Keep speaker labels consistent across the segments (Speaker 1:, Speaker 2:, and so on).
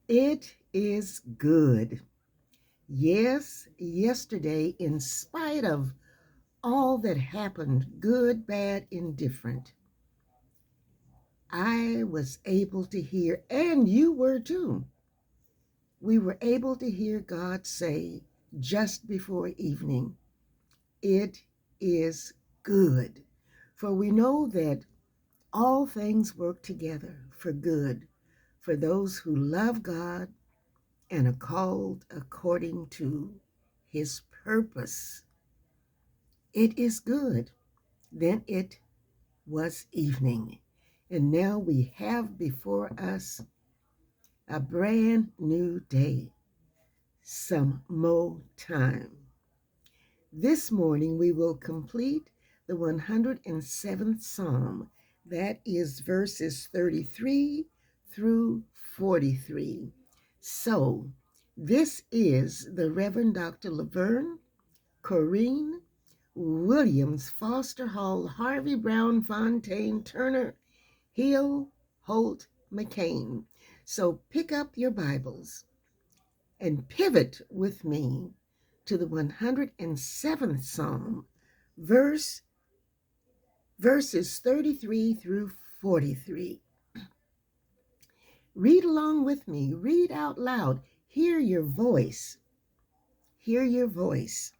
Speaker 1: It is good. Yes, yesterday, in spite of all that happened, good, bad, indifferent, I was able to hear, and you were too. We were able to hear God say just before evening, it is good. For we know that all things work together for good for those who love God and are called according to his purpose. It is good. Then it was evening. And now we have before us a brand new day, some more time. This morning we will complete the 107th Psalm. That is verses 33 through 43. So, this is the Reverend Dr. Laverne Corrine Williams, Foster Hall, Harvey Brown, Fontaine, Turner, Hill, Holt, McCain. So pick up your Bibles and pivot with me to the 107th Psalm, verses 33 through 43. Read along with me. Read out loud. Hear your voice. Hear your voice.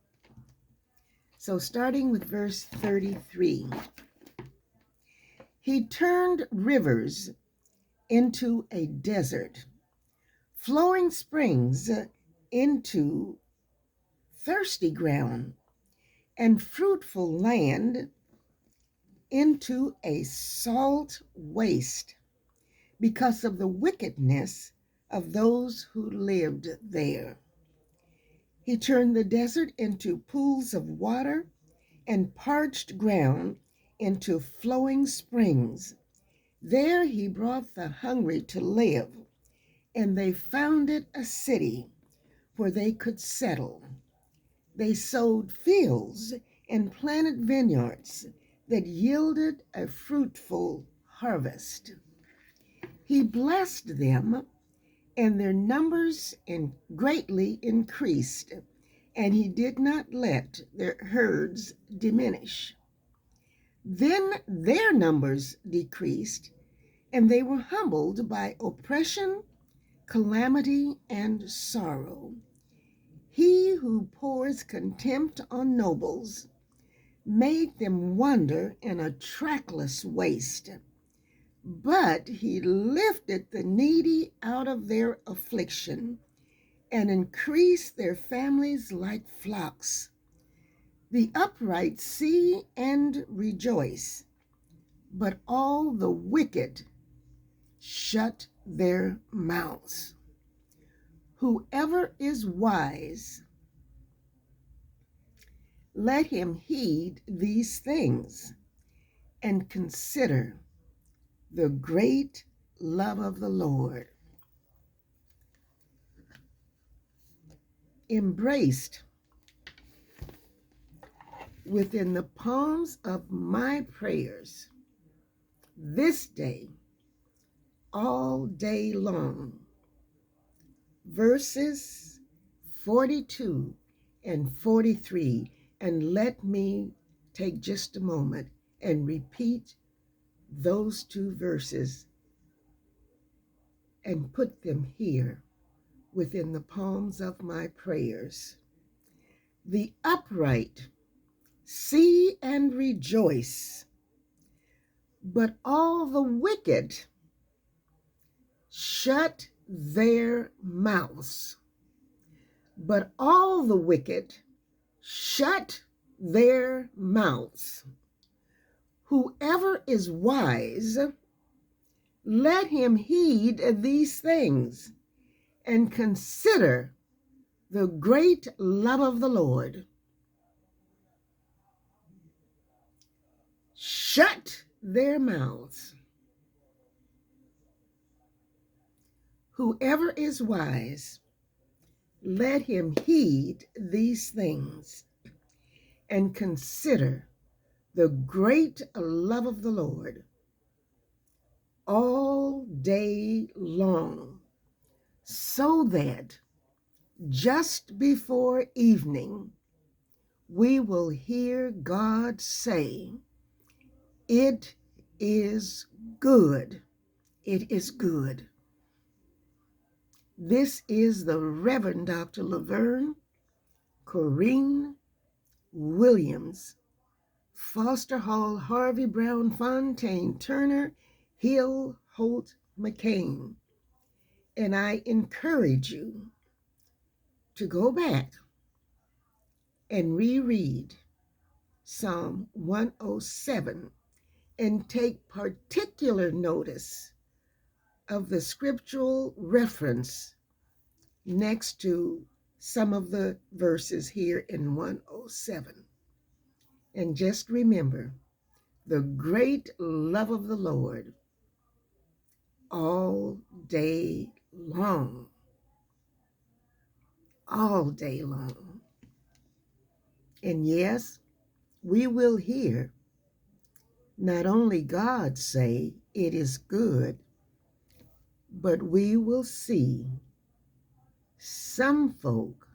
Speaker 1: So starting with verse 33. He turned rivers into a desert, flowing springs into thirsty ground, and fruitful land into a salt waste because of the wickedness of those who lived there. He turned the desert into pools of water and parched ground into flowing springs. There he brought the hungry to live, and they founded a city where they could settle. They sowed fields and planted vineyards that yielded a fruitful harvest. He blessed them, and their numbers greatly increased, and he did not let their herds diminish. Then their numbers decreased, and they were humbled by oppression, calamity, and sorrow. He who pours contempt on nobles made them wander in a trackless waste. But he lifted the needy out of their affliction and increased their families like flocks. The upright see and rejoice, but all the wicked shut their mouths. Whoever is wise, let him heed these things and consider the great love of the Lord. Embraced within the palms of my prayers this day, all day long. Verses 42 and 43. And let me take just a moment and repeat those two verses and put them here within the palms of my prayers. The upright see and rejoice, but all the wicked shut their mouths. But all the wicked shut their mouths. Whoever is wise, let him heed these things and consider the great love of the Lord. Shut their mouths. Whoever is wise, let him heed these things and consider the great love of the Lord all day long. so that just before evening we will hear God say, "It is good. It is good." This is the Reverend Dr. Laverne Corrine Williams, Foster Hall, Harvey Brown, Fontaine, Turner, Hill, Holt, McCain. And I encourage you to go back and reread Psalm 107 and take particular notice of the scriptural reference next to some of the verses here in 107. And just remember the great love of the Lord all day long. All day long. And yes, we will hear not only God say it is good, but we will see some folk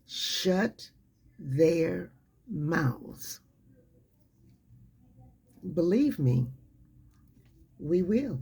Speaker 1: shut their mouths. Believe me, we will.